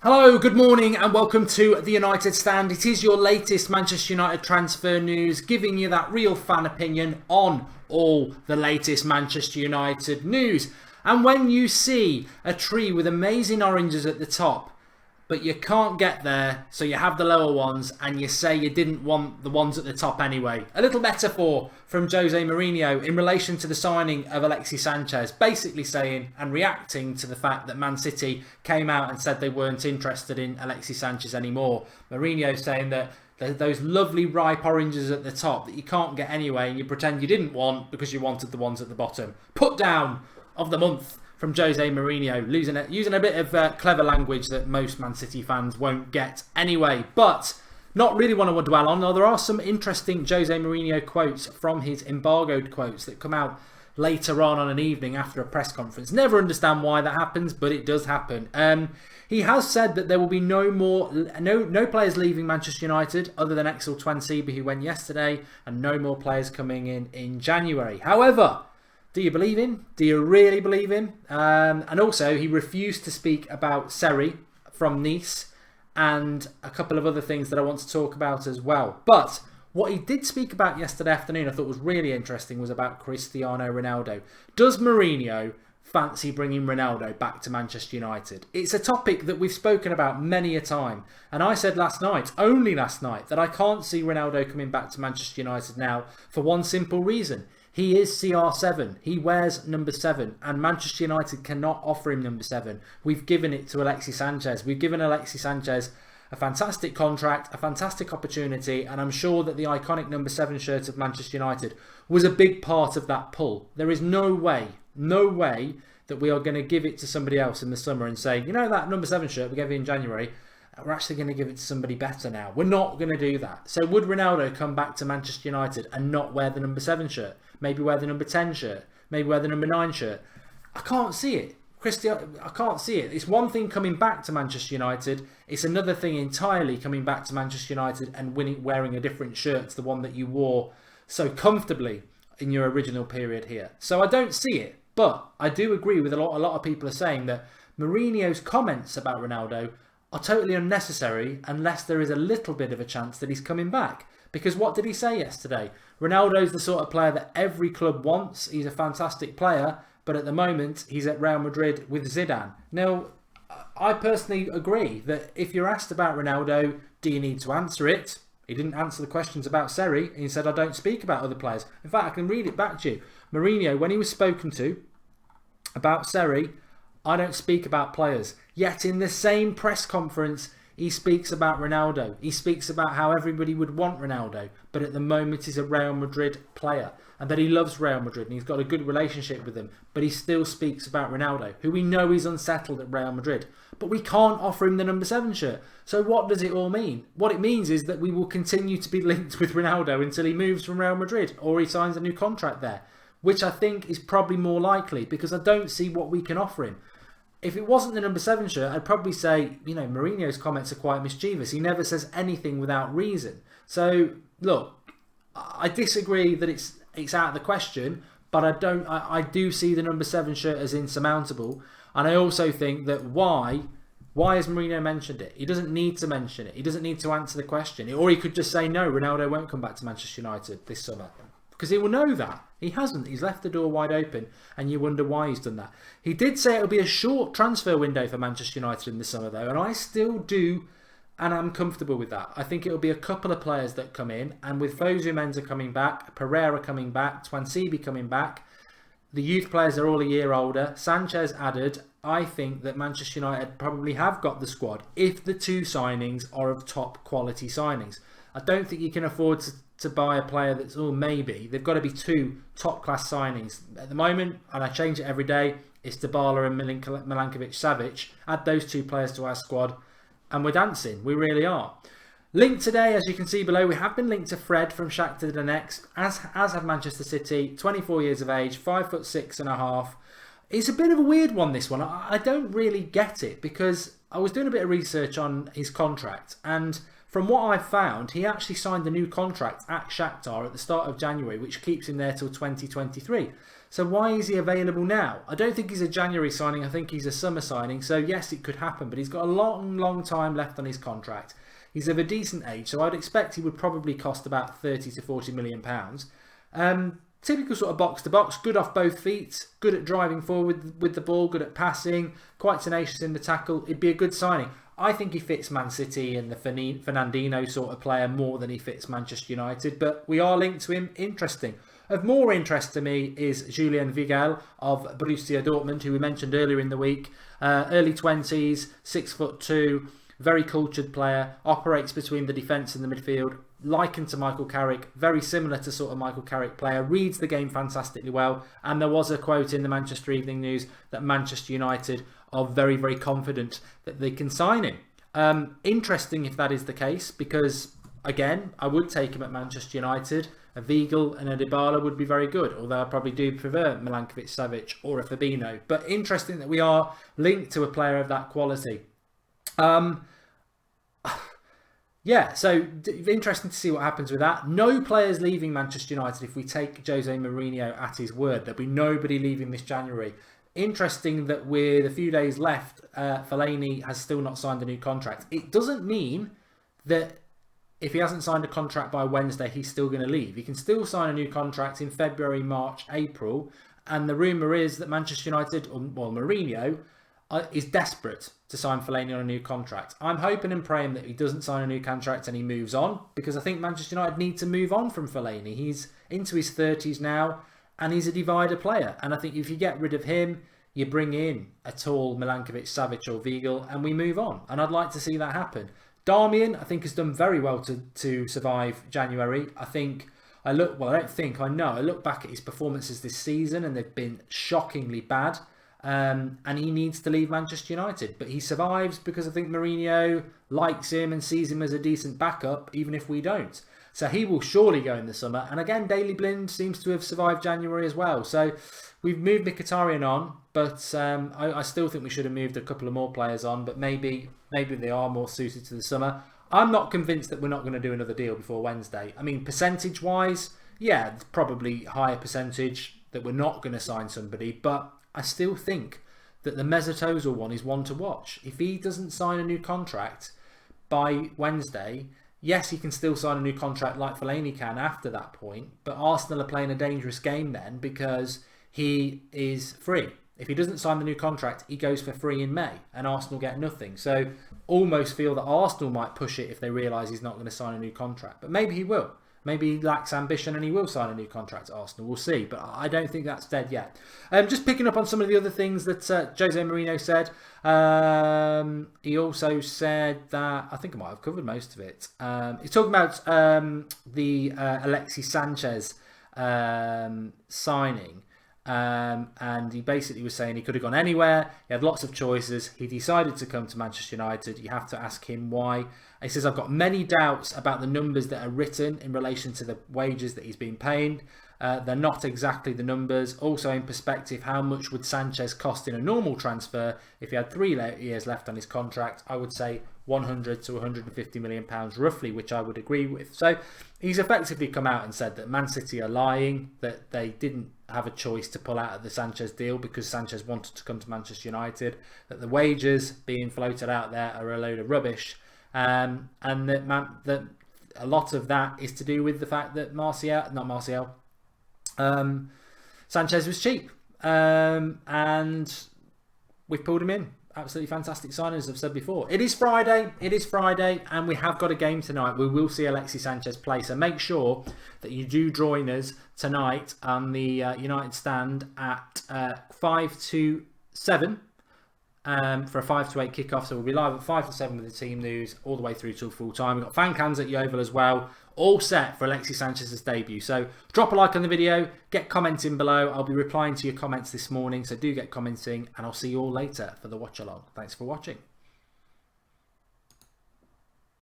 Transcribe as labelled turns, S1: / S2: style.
S1: Hello, good morning and welcome to the United Stand. It is your latest Manchester United transfer news, giving you that real fan opinion on all the latest Manchester United news. And when you see a tree with amazing oranges at the top, but you can't get there, so you have the lower ones and you say you didn't want the ones at the top anyway. A little metaphor from Jose Mourinho in relation to the signing of Alexis Sánchez, basically saying and reacting to the fact that Man City came out and said they weren't interested in Alexis Sánchez anymore. Mourinho saying that those lovely ripe oranges at the top that you can't get anyway and you pretend you didn't want because you wanted the ones at the bottom. Put down of the month from Jose Mourinho, using a bit of clever language that most Man City fans won't get anyway. But not really want to dwell on. Now, there are some interesting Jose Mourinho quotes from his embargoed quotes that come out later on an evening after a press conference. Never understand why that happens, but it does happen. He has said that there will be no players leaving Manchester United other than Axel Tuanzebe, who went yesterday, and no more players coming in January. However, do you believe him? Do you really believe him? And also, he refused to speak about Seri from Nice and a couple of other things that I want to talk about as well. But what he did speak about yesterday afternoon, I thought was really interesting, was about Cristiano Ronaldo. Does Mourinho fancy bringing Ronaldo back to Manchester United? It's a topic that we've spoken about many a time. And I said only last night, that I can't see Ronaldo coming back to Manchester United now for one simple reason. He is CR7. He wears number 7 and Manchester United cannot offer him number 7. We've given it to Alexis Sánchez. We've given Alexis Sánchez a fantastic contract, a fantastic opportunity, and I'm sure that the iconic number 7 shirt of Manchester United was a big part of that pull. There is no way that we are going to give it to somebody else in the summer and say, you know, that number 7 shirt we gave you in January, we're actually going to give it to somebody better now. We're not going to do that. So would Ronaldo come back to Manchester United and not wear the number 7 shirt? Maybe wear the number 10 shirt? Maybe wear the number 9 shirt? I can't see it. I can't see it. It's one thing coming back to Manchester United. It's another thing entirely coming back to Manchester United and wearing a different shirt to the one that you wore so comfortably in your original period here. So I don't see it. But I do agree with a lot of people are saying that Mourinho's comments about Ronaldo are totally unnecessary unless there is a little bit of a chance that he's coming back. Because what did he say yesterday? Ronaldo's the sort of player that every club wants. He's a fantastic player, but at the moment he's at Real Madrid with Zidane. Now, I personally agree that if you're asked about Ronaldo, do you need to answer it? He didn't answer the questions about Seri. He said, I don't speak about other players. In fact, I can read it back to you. Mourinho, when he was spoken to about Seri, I don't speak about players. Yet in the same press conference, he speaks about Ronaldo. He speaks about how everybody would want Ronaldo, but at the moment he's a Real Madrid player and that he loves Real Madrid and he's got a good relationship with them. But he still speaks about Ronaldo, who we know is unsettled at Real Madrid. But we can't offer him the number 7 shirt. So what does it all mean? What it means is that we will continue to be linked with Ronaldo until he moves from Real Madrid or he signs a new contract there, which I think is probably more likely because I don't see what we can offer him. If it wasn't the number 7 shirt, I'd probably say, you know, Mourinho's comments are quite mischievous. He never says anything without reason. So, look, I disagree that it's out of the question, but I do see the number 7 shirt as insurmountable. And I also think that why has Mourinho mentioned it? He doesn't need to mention it. He doesn't need to answer the question. Or he could just say, no, Ronaldo won't come back to Manchester United this summer. Because he will know that. He hasn't. He's left the door wide open and you wonder why he's done that. He did say it'll be a short transfer window for Manchester United in the summer though, and I still do, and I'm comfortable with that. I think it'll be a couple of players that come in, and with Fosu Mensah coming back, Pereira coming back, Tuanzebe coming back, the youth players are all a year older, Sanchez added, I think that Manchester United probably have got the squad if the 2 signings are of top quality signings. I don't think you can afford to buy a player that's, maybe. They've got to be 2 top-class signings. At the moment, and I change it every day, it's Dybala and Milinkovic-Savic. Add those 2 players to our squad, and we're dancing. We really are. Linked today, as you can see below, we have been linked to Fred from Shakhtar Donetsk, as have Manchester City, 24 years of age, 5'6.5". It's a bit of a weird one, this one. I don't really get it, because I was doing a bit of research on his contract, and from what I've found, he actually signed a new contract at Shakhtar at the start of January, which keeps him there till 2023. So why is he available now? I don't think he's a January signing. I think he's a summer signing. So yes, it could happen, but he's got a long time left on his contract. He's of a decent age, so I'd expect he would probably cost about 30 to 40 million pounds. Typical sort of box to box, good off both feet, good at driving forward with the ball, good at passing, quite tenacious in the tackle. It'd be a good signing. I think he fits Man City and the Fernandinho sort of player more than he fits Manchester United, but we are linked to him. Interesting. Of more interest to me is Julian Weigl of Borussia Dortmund, who we mentioned earlier in the week. Early 20s, 6'2", very cultured player, operates between the defence and the midfield, likened to Michael Carrick, very similar to sort of Michael Carrick player, reads the game fantastically well, and there was a quote in the Manchester Evening News that Manchester United are very confident that they can sign him. Interesting if that is the case, because again, I would take him at Manchester United. A Weigl and a Dybala would be very good, although I probably do prefer Milankovic Savic or a Fabinho. But interesting that we are linked to a player of that quality. Yeah, so interesting to see what happens with that. No players leaving Manchester United if we take Jose Mourinho at his word. There'll be nobody leaving this January. Interesting that with a few days left, Fellaini has still not signed a new contract. It doesn't mean that if he hasn't signed a contract by Wednesday, he's still going to leave. He can still sign a new contract in February, March, April. And the rumour is that Manchester United, or Mourinho, is desperate to sign Fellaini on a new contract. I'm hoping and praying that he doesn't sign a new contract and he moves on, because I think Manchester United need to move on from Fellaini. He's into his 30s now, and he's a divider player. And I think if you get rid of him, you bring in a tall Milankovic, Savic or Weigl, and we move on. And I'd like to see that happen. Darmian, I think, has done very well to survive January. I look back at his performances this season and they've been shockingly bad. And he needs to leave Manchester United. But he survives because I think Mourinho likes him and sees him as a decent backup, even if we don't. So he will surely go in the summer. And again, Daley Blind seems to have survived January as well. So we've moved Mkhitaryan on, but I still think we should have moved a couple of more players on. But maybe they are more suited to the summer. I'm not convinced that we're not going to do another deal before Wednesday. I mean, percentage-wise, yeah, it's probably higher percentage that we're not going to sign somebody. But I still think that the Mesut Ozil one is one to watch. If he doesn't sign a new contract by Wednesday, yes, he can still sign a new contract like Fellaini can after that point. But Arsenal are playing a dangerous game then because he is free. If he doesn't sign the new contract, he goes for free in May and Arsenal get nothing. So almost feel that Arsenal might push it if they realise he's not going to sign a new contract. But maybe he will. Maybe he lacks ambition and he will sign a new contract at Arsenal. We'll see. But I don't think that's dead yet. Just picking up on some of the other things that Jose Mourinho said. He also said that, I think I might have covered most of it. He's talking about the Alexis Sánchez signing. And he basically was saying he could have gone anywhere. He had lots of choices. He decided to come to Manchester United. You have to ask him why. He says, I've got many doubts about the numbers that are written in relation to the wages that he's been paying. They're not exactly the numbers. Also, in perspective, how much would Sanchez cost in a normal transfer if he had 3 years left on his contract? I would say 100 to 150 million pounds roughly, which I would agree with. So he's effectively come out and said that Man City are lying, that they didn't have a choice to pull out of the Sanchez deal because Sanchez wanted to come to Manchester United, that the wages being floated out there are a load of rubbish, and that a lot of that is to do with the fact that Sanchez was cheap, and we've pulled him in. Absolutely fantastic signing, as I've said before. It is Friday, and we have got a game tonight. We will see Alexis Sanchez play, so make sure that you do join us tonight on the United stand at 5 to 7 for a 5 to 8 kickoff. So we'll be live at 5 to 7 with the team news all the way through till full time. We've got fan cams at Yeovil as well, all set for Alexis Sanchez's debut. So drop a like on the video, get commenting below. I'll be replying to your comments this morning, so do get commenting, and I'll see you all later for the watch along. Thanks for watching.